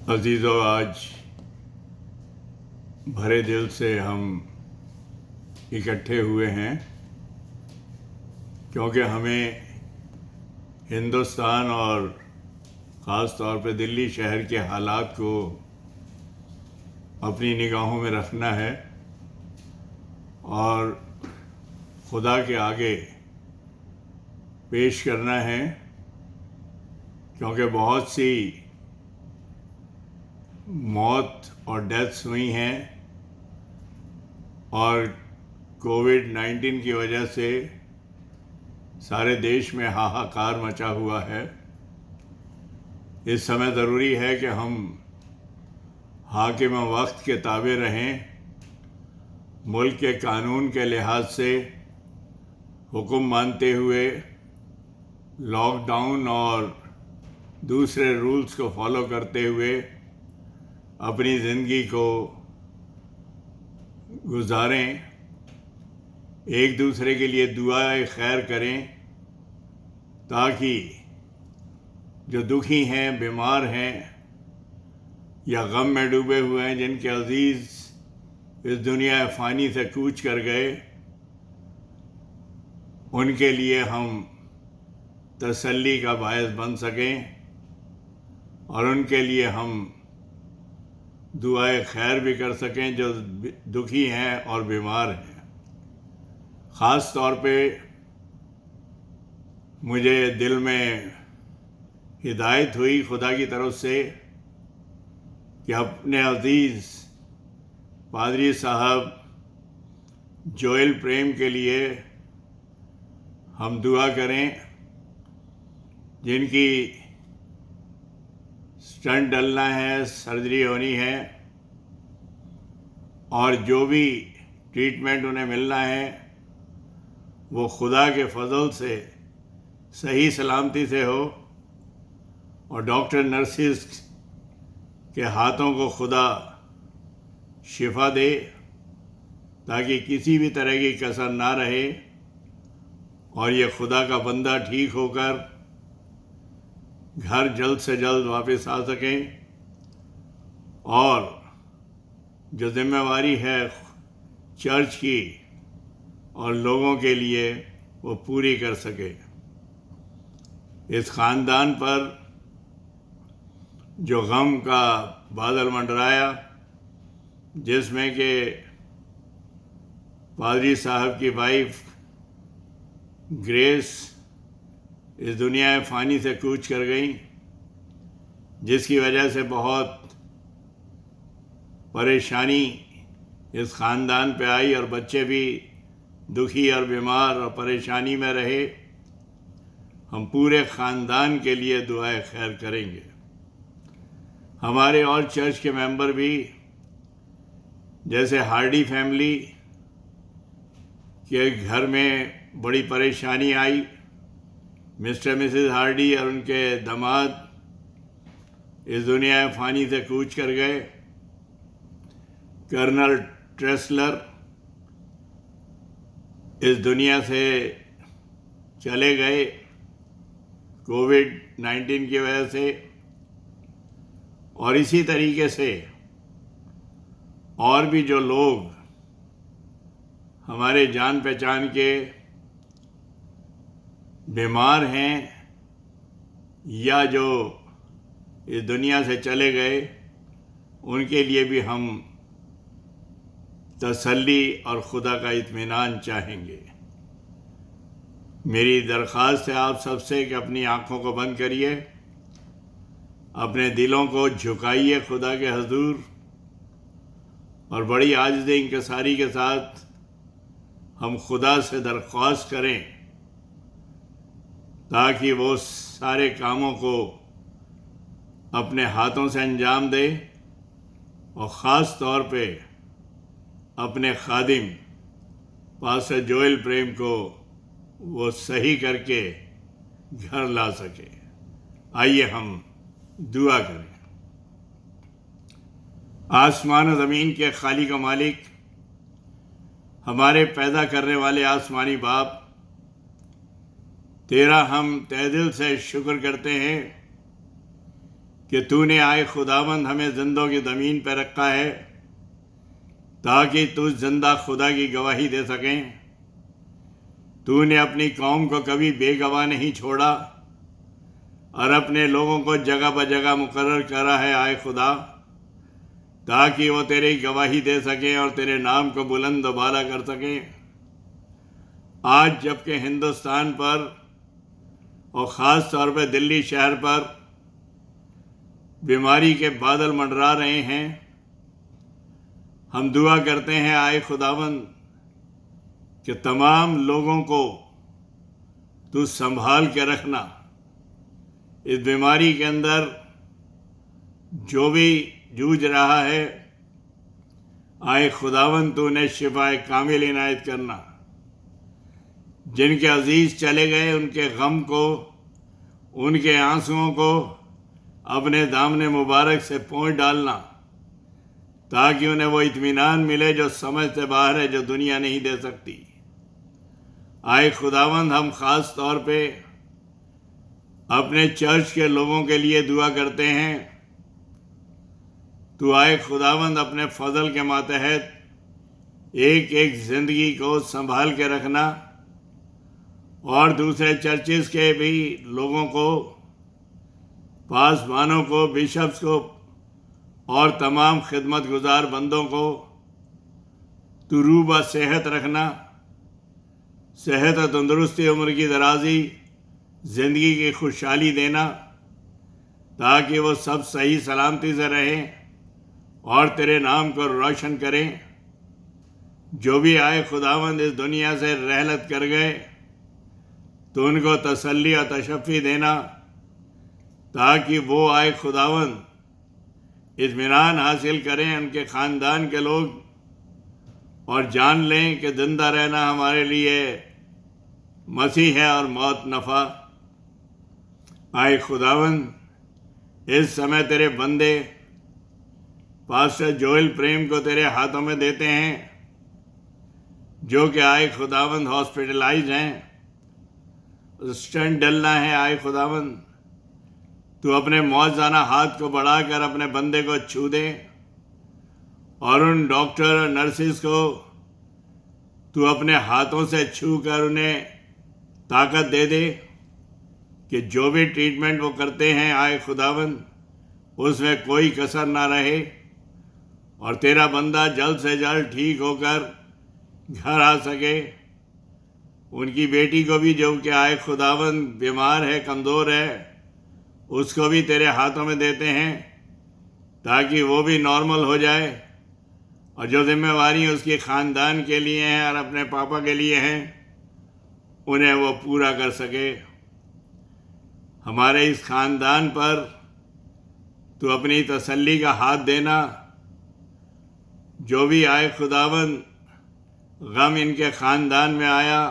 अजीज़ों, आज भरे दिल से हम इकट्ठे हुए हैं क्योंकि हमें हिंदुस्तान और ख़ास तौर पे दिल्ली शहर के हालात को अपनी निगाहों में रखना है और खुदा के आगे पेश करना है, क्योंकि बहुत सी मौत और डेथ्स हुई हैं और कोविड-19 की वजह से सारे देश में हाहाकार मचा हुआ है। इस समय ज़रूरी है कि हम हाकिम वक्त के ताबे रहें, मुल्क के कानून के लिहाज से हुक्म मानते हुए लॉकडाउन और दूसरे रूल्स को फॉलो करते हुए अपनी ज़िंदगी को गुजारें। एक दूसरे के लिए दुआएं खैर करें ताकि जो दुखी हैं, बीमार हैं या गम में डूबे हुए हैं, जिनके अजीज़ इस दुनिया फ़ानी से कूच कर गए, उनके लिए हम तसल्ली का बायस बन सकें और उनके लिए हम दुआएं खैर भी कर सकें जो दुखी हैं और बीमार हैं। ख़ास तौर पे मुझे दिल में हिदायत हुई खुदा की तरफ से कि अपने अजीज़ पादरी साहब जोएल प्रेम के लिए हम दुआ करें, जिनकी स्टंट डलना है, सर्जरी होनी है और जो भी ट्रीटमेंट उन्हें मिलना है वो खुदा के फजल से सही सलामती से हो और डॉक्टर नर्सिस के हाथों को खुदा शिफा दे ताकि किसी भी तरह की कसर ना रहे और ये खुदा का बंदा ठीक होकर घर जल्द से जल्द वापस आ सकें और जो जिम्मेवारी है चर्च की और लोगों के लिए वो पूरी कर सके। इस ख़ानदान पर जो गम का बादल मंडराया, जिसमें कि पादरी साहब की वाइफ ग्रेस इस दुनिया फ़ानी से कूच कर गई, जिसकी वजह से बहुत परेशानी इस ख़ानदान पे आई और बच्चे भी दुखी और बीमार और परेशानी में रहे। हम पूरे ख़ानदान के लिए दुआएं खैर करेंगे। हमारे और चर्च के मेंबर भी, जैसे हार्डी फैमिली के घर में बड़ी परेशानी आई, मिस्टर मिसेस हार्डी और उनके दामाद इस दुनिया फ़ानी से कूच कर गए। कर्नल ट्रेसलर इस दुनिया से चले गए कोविड-19 की वजह से और इसी तरीके से और भी जो लोग हमारे जान पहचान के बीमार हैं या जो इस दुनिया से चले गए, उनके लिए भी हम तसल्ली और खुदा का इत्मीनान चाहेंगे। मेरी दरख्वास्त है आप सबसे कि अपनी आँखों को बंद करिए, अपने दिलों को झुकाइए खुदा के हजूर और बड़ी आजिज़ी इंकिसारी के साथ हम खुदा से दरख्वास्त करें ताकि वो सारे कामों को अपने हाथों से अंजाम दे और ख़ास तौर पे अपने खादिम पास्टर जोएल प्रेम को वो सही करके घर ला सके। आइए हम दुआ करें। आसमान और ज़मीन के खालिक व मालिक, हमारे पैदा करने वाले आसमानी बाप, तेरा हम तहे दिल से शुक्र करते हैं कि तूने आए खुदावंद हमें जिंदों की ज़मीन पर रखा है ताकि तू जिंदा खुदा की गवाही दे सकें। तूने अपनी कौम को कभी बेगवाह नहीं छोड़ा और अपने लोगों को जगह ब जगह मुकर्रर करा है आए खुदा, ताकि वो तेरी गवाही दे सकें और तेरे नाम को बुलंद बाला कर सकें। आज जबकि हिंदुस्तान पर और ख़ास तौर पर दिल्ली शहर पर बीमारी के बादल मंडरा रहे हैं, हम दुआ करते हैं आए खुदावंद कि तमाम लोगों को तू संभाल के रखना। इस बीमारी के अंदर जो भी जूझ रहा है, आए खुदावंद तू उन्हें शिफाए कामिल इनायत करना। जिनके अजीज चले गए उनके गम को, उनके आंसुओं को अपने दामने मुबारक से पहुँच डालना, ताकि उन्हें वो इत्मीनान मिले जो समझ से बाहर है, जो दुनिया नहीं दे सकती। आए खुदावंद हम ख़ास तौर पे अपने चर्च के लोगों के लिए दुआ करते हैं। तो आए खुदावंद अपने फजल के मातहत एक एक ज़िंदगी को संभाल के रखना और दूसरे चर्चेस के भी लोगों को, पासबानों को, बिशप्स को और तमाम खिदमत गुजार बंदों को तू रूबा सेहत रखना, सेहत और तंदुरुस्ती, उम्र की दराजी, ज़िंदगी की खुशहाली देना, ताकि वो सब सही सलामती से रहें और तेरे नाम को रोशन करें। जो भी आए खुदावंद इस दुनिया से रहलत कर गए तो उनको तसल्ली और तशफ़ी देना, ताकि वो आए खुदावंद इत्मीनान हासिल करें उनके ख़ानदान के लोग और जान लें कि ज़िंदा रहना हमारे लिए मसीह है और मौत नफ़ा। आए खुदावंद इस समय तेरे बंदे पास्टर जोएल प्रेम को तेरे हाथों में देते हैं, जो कि आए खुदावंद हॉस्पिटलाइज हैं, स्टेंट डलना है। आए खुदावंद तू अपने मौजज़ाना हाथ को बढ़ाकर अपने बंदे को छू दे और उन डॉक्टर और नर्सिस को तू अपने हाथों से छू कर उन्हें ताकत दे दे कि जो भी ट्रीटमेंट वो करते हैं आए खुदावंद उसमें कोई कसर ना रहे और तेरा बंदा जल्द से जल्द ठीक होकर घर आ सके। उनकी बेटी को भी जो कि आए खुदावंद बीमार है, कमज़ोर है, उसको भी तेरे हाथों में देते हैं ताकि वो भी नॉर्मल हो जाए और जो जिम्मेवारी उसके ख़ानदान के लिए हैं और अपने पापा के लिए हैं उन्हें वो पूरा कर सके। हमारे इस ख़ानदान पर तो अपनी तसल्ली का हाथ देना। जो भी आए खुदावंद गम इनके ख़ानदान में आया,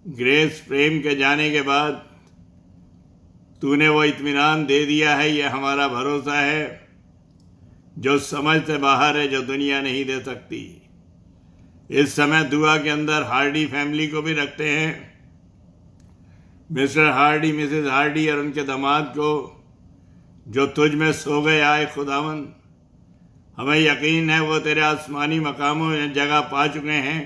ग्रेस प्रेम के जाने के बाद तूने वो इत्मीनान दे दिया है, ये हमारा भरोसा है, जो समझ से बाहर है, जो दुनिया नहीं दे सकती। इस समय दुआ के अंदर हार्डी फैमिली को भी रखते हैं, मिस्टर हार्डी, मिसेस हार्डी और उनके दामाद को, जो तुझ में सो गए। आए खुदावंद हमें यकीन है वो तेरे आसमानी मकामों में जगह पा चुके हैं,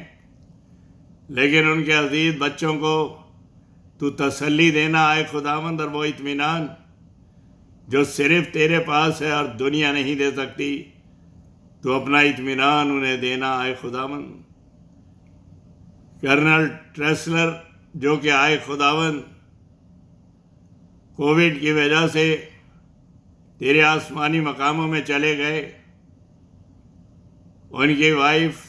लेकिन उनके अजीज बच्चों को तू तसल्ली देना आए खुदावंद, और वो इत्मीनान जो सिर्फ तेरे पास है और दुनिया नहीं दे सकती, तो अपना इत्मीनान उन्हें देना आए खुदावंद। कर्नल ट्रेसलर जो कि आए खुदावंद कोविड की वजह से तेरे आसमानी मकामों में चले गए, उनकी वाइफ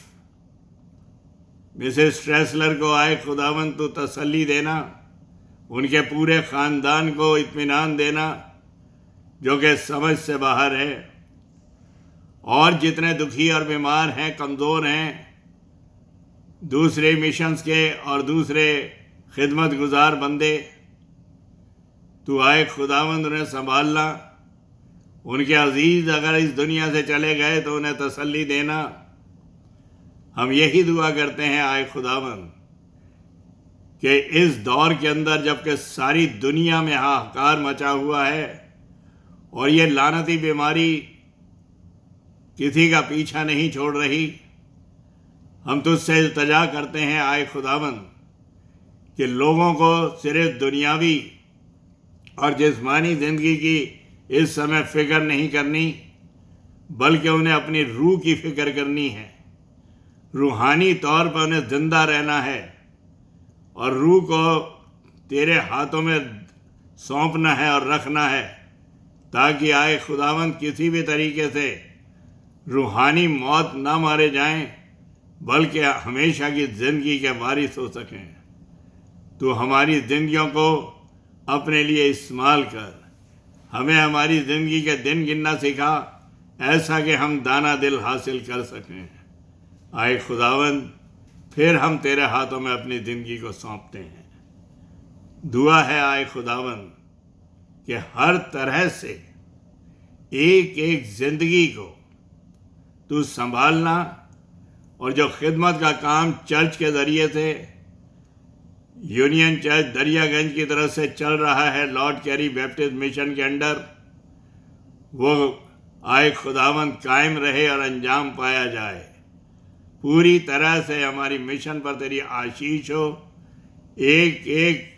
मिसेस ट्रेसलर को आए खुदावंद तू तसल्ली देना, उनके पूरे ख़ानदान को इत्मीनान देना जो कि समझ से बाहर है। और जितने दुखी और बीमार हैं, कमज़ोर हैं, दूसरे मिशंस के और दूसरे खिदमत गुजार बंदे, तू आए खुदावंद उन्हें संभालना। उनके अजीज़ अगर इस दुनिया से चले गए तो उन्हें तसल्ली देना। हम यही दुआ करते हैं आए खुदावंद कि इस दौर के अंदर जबकि सारी दुनिया में हाहाकार मचा हुआ है और ये लानती बीमारी किसी का पीछा नहीं छोड़ रही। हम तुझसे इल्तिजा करते हैं आए खुदावंद कि लोगों को सिर्फ दुनियावी और जिस्मानी ज़िंदगी की इस समय फ़िक्र नहीं करनी, बल्कि उन्हें अपनी रूह की फ़िक्र करनी है। रूहानी तौर पर उन्हें ज़िंदा रहना है और रूह को तेरे हाथों में सौंपना है और रखना है, ताकि आए खुदावंद किसी भी तरीके से रूहानी मौत ना मारे जाएं, बल्कि हमेशा की ज़िंदगी के वारिस हो सकें। तो हमारी ज़िंदगियों को अपने लिए इस्तेमाल कर। हमें हमारी ज़िंदगी के दिन गिनना सिखा, ऐसा कि हम दाना दिल हासिल कर सकें। आए खुदावंद, फिर हम तेरे हाथों में अपनी ज़िंदगी को सौंपते हैं। दुआ है आए खुदावंद कि हर तरह से एक एक ज़िंदगी को तू संभालना, और जो खिदमत का काम चर्च के ज़रिए से यूनियन चर्च दरियागंज की तरफ से चल रहा है लॉर्ड कैरी बैप्टिस्ट मिशन के अंडर, वो आए खुदावंद कायम रहे और अंजाम पाया जाए। पूरी तरह से हमारी मिशन पर तेरी आशीष हो। एक एक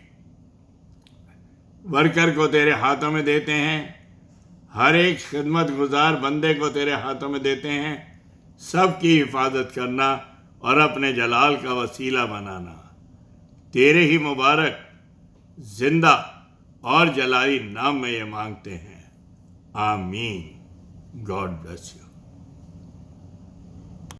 वर्कर को तेरे हाथों में देते हैं, हर एक खिदमत गुजार बंदे को तेरे हाथों में देते हैं। सबकी हिफाजत करना और अपने जलाल का वसीला बनाना। तेरे ही मुबारक जिंदा और जलाली नाम में ये मांगते हैं, आमीन। God bless you.